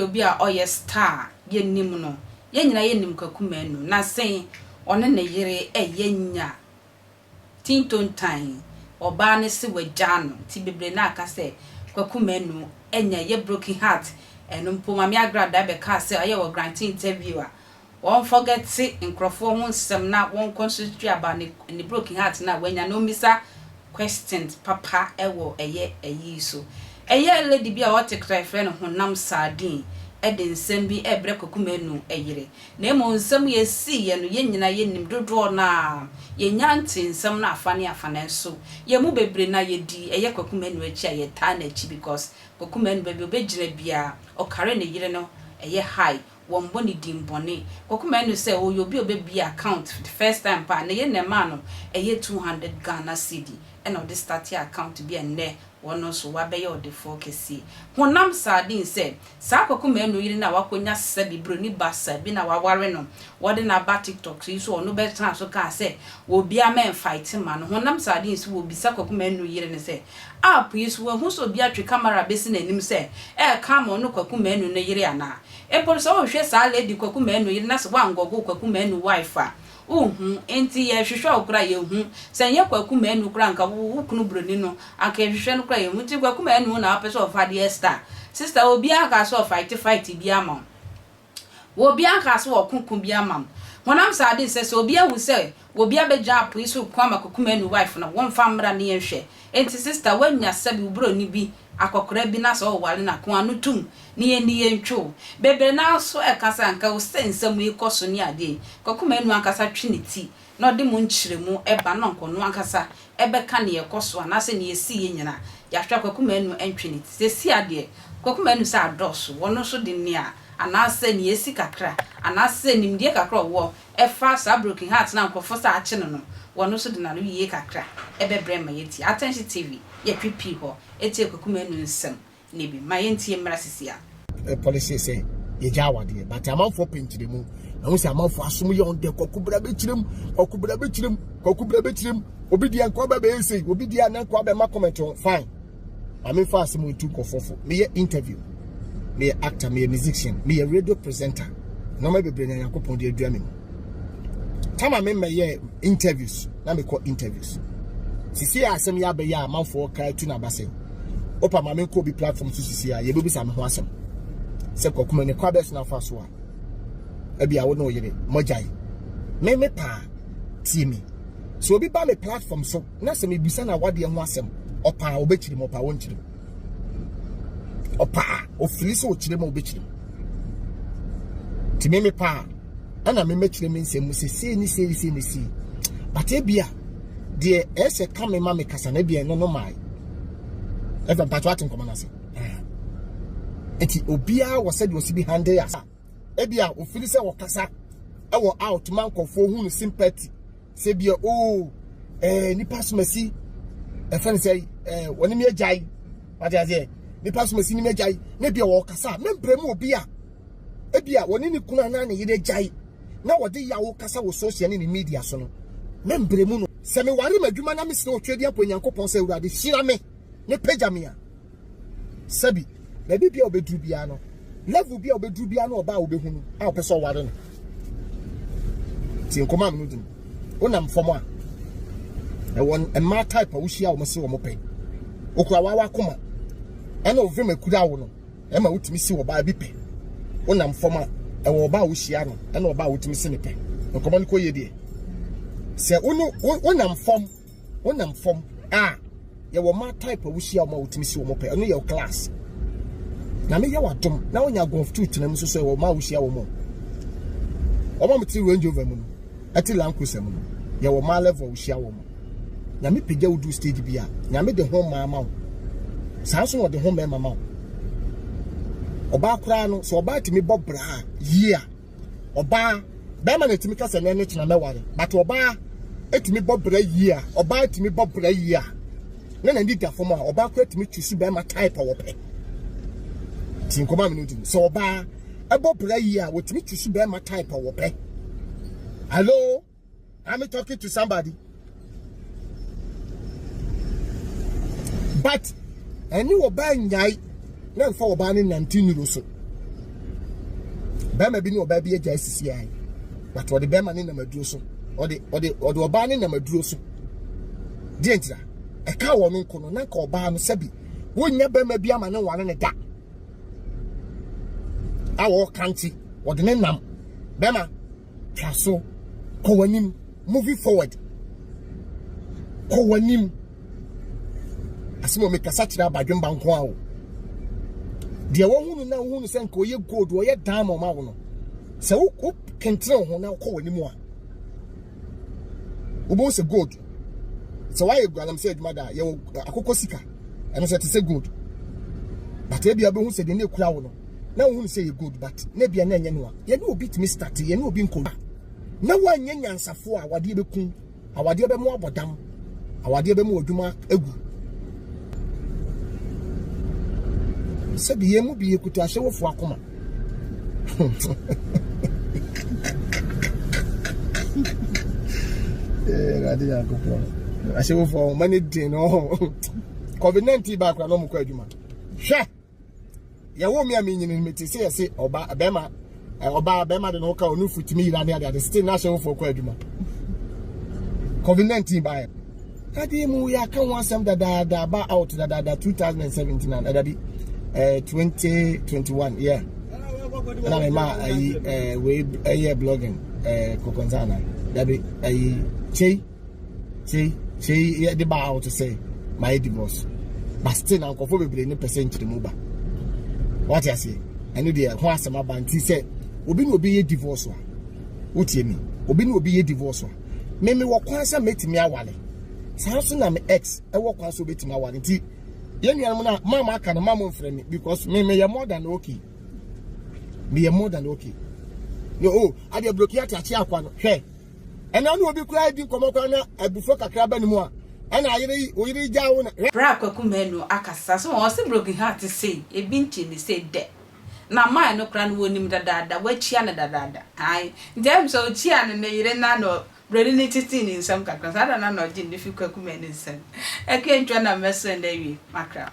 ye obi a oye star ye nim no ye nyina ye nim Kwaku Manu na sen one ne yere ye nya tinton tan oba ne se wagya no ti bebre na aka se Kwaku Manu enya ye broken heart eno mpo mame agrada be ka se aye wo granting interview a won forget se nkrofo ho nsem na won concentrate about ne broken heart na wanya no misa questions papa ewo eyi so eye lady bi a what cry friend honam sardine e de nsem bi ebre Kwaku Manu eyire na emo nsem ye si ye no ye nyina ye nim dodo na ye nyante nsem na afane so ye mu bebre na ye di eye Kwaku Manu achi ye ta na achi because Kwaku Manu be obegire bia okare ne yire no eye high won boni dimbone Kwaku Manu say o yo bi obebi account for the first time pa na ye ne ma no eye 200 Ghana cedi and of this start account be enne wono so wabeye ode focus honam sardine say sa Kwaku Manu yiri na wakonya sabi broni basa bi na waware no wode na ba TikTok so ono be tran so ka say wo bia men fight man honam sardine so wo bisa Kwaku Manu yiri ne say app yi so hu so bia twe camera besi na nim say come on Kwaku Manu ne yiri ana e por so hwe sa lady Kwaku Manu yiri na so wangogo Kwaku Manu wife enti ye hwehwe okra ye hu senye Kwaku Manu kra nka wo kunu broni no aka hwehwe no kra ye hu ti Kwaku Manu na apese of the sister obi aka so fight bi ama wo bi aka so okunkun bi ama honam sade se obi ahu se wo bi abeja apo iso kwama Kwaku Manu wife na won famra ne ye hwe enti sister wanya sabi broni bi akokora bi na so wale na ko anu tum ni ye ntwo bebre na so ekasa nka wo sensem ikoso ni ade Kwaku Manu akasa twiniti na ode mu nchiremu eba na nkono akasa ebeka ne yekoso na se ne yesi ye nyina ya hwa Kwaku Manu entwiniti se si ade Kwaku Manu sa adoso wono so de ne a ana se ne yesi kakra ana se nimdie kakra wo efa sa broken heart na nkofo sa ache no wono so de na no yiye kakra ebebre ma yeti Attention TV ye pipi ho eti Kwaku Manu nsem ne bi ma yenti emra sisia policy say ye jawade but amanfo pinchire mu na wo say amanfo asom ye on de Kwaku bra bekyirem obi dia nko ba be say obi dia na nko ba ma comment on fine I fa asom tu kofofo me ye interview me ye actor me ye musician me ye radio presenter no ma bebre na yakopon de adua me tama me ye interviews na me call interviews sisi asem ya be ya amanfo ka tu na base opa ma me ko bi platform so sisi ya ye be bisa me ho asem se Kwaku Manu kwa bes na fa so a ebia wo no yire mojai me pa timi so obi ba me platform so na se me bisa na wade ho asem opa obechirim opa wonchirim opa ofili so ochirem obechirim ti me pa ana me mechirim nsem se ni se but ebia de ese kame ma me kasa na bia no mai eva patwatin komana se enti obia wo said wo sibi hande ya ebia ofili se wo kasa e wo out man kofo hu no sympathy se bia nipa somasi e fan say woni me agai what ya say nipa somasi ni me agai na bia wo kasa membremu obia ebia woni ni kuna na ne yire agai na wodi ya wo kasa wo social ni media so no membremu no se me ware madwuma na me se otwedi apo Nyankopon se urade hira me ne pejamia sabi na bibia obedru bia no level bia obedru bia no oba obehunu a opese ware no ti nkoma me no dim onam fomo a e won e ma type a wo hia wo mse wo mope okura wa koma e na ovre makura wo no e ma wutimi si wo ba bi pe onam fomo a e wo ba wo hia no e na oba wutimi si ne pe nkoma no koye die se onam fom a ye wo ma type a wo hia wo ma wutimi si wo mope eno ye class na me ye wadom na onya golf two tenam so so wo ma wo hia wo mo o ma mti Range Rover mu no ati Land Cruiser mu no ye wo ma level wo hia wo mo na me pegya wo do stage bia na me de ho ma wo san so wo de ho ma wo oba kura no so oba timi bobra yia oba be ma na timi kasa na ne china meware but oba etimi bobra yia oba timi bobra yia na ndi dafo ma oba kura timi chusi be ma type wo pe tin koma me no din so oba bobra yia wo timi chusi be ma type wo pe. Hello, I'm talking to somebody. But I knew a bang guy, not for banning 19 euros. bema bi no oba bi agya asisi ai but odi bema ne na maduro so odi oba ne na maduro so die ntira e ka wo no nko no na ka oba no sabi wonya bema bi ama ne wane ne da awo kanti odi ne nam bema traso ko wanim moving forward ko wanim asimo me kasa kira badwemba nko awo de wo hunu na hunu sen ko ye gold wo ye diamond ma wo no se wo kentre ho na ko wanim a wo bo se gold se why go am say aduma da ye akoko sika eno se te se gold but e bia be hu se de ne kura wo no na wo hunu se ye gold but na bia na enye no a ye no obi timi start ye no obi nko na wa nya nyansafo a wade be kun awade be mo abodam awade be mo aduma egu sabi ye mu bi ekuta hye wofo akoma radi ya kopo ahye wofo mani din no covid-19 ba kwa no mo kwa adwuma hwe ya wo mi amenyin meti se yese oba bema de no ka onu futimi ira ne ade still na ahye wofo kwa adwuma covid-19 ba ade mu ya kan wasam da ba out da 2017 and adabi 2021 yeah and ma we blogging kokonzana that be che yeah the ba out to say my divorce but still now go for be any percent the move what I say I know there ho asema banti say obi no obi ye divorce wa wotie mi obi no obi ye divorce wa me wo kwansa metimi awale sanso na me ex e wo kwansa obetimi awale nti yenuam na mama aka no mama mfrɛ me because me ya more than okay me ya more than okay no oh ade block ya tachi akwa no hwɛ ɛna no obi kura di komokwa na abufo kakra ba ne mu a ɛna oyiri gya wo na bra Kwaku Manu akasa so won se broken heart say ebi nchi ni say de na mai no kra no wonim dadaada wachia na dadaada ai ndem so chia na yire na no bredi ni titi ni nsam kakra sada na no gin ni fi Kwaku Manu nsam eke ntwa na meso na wi makra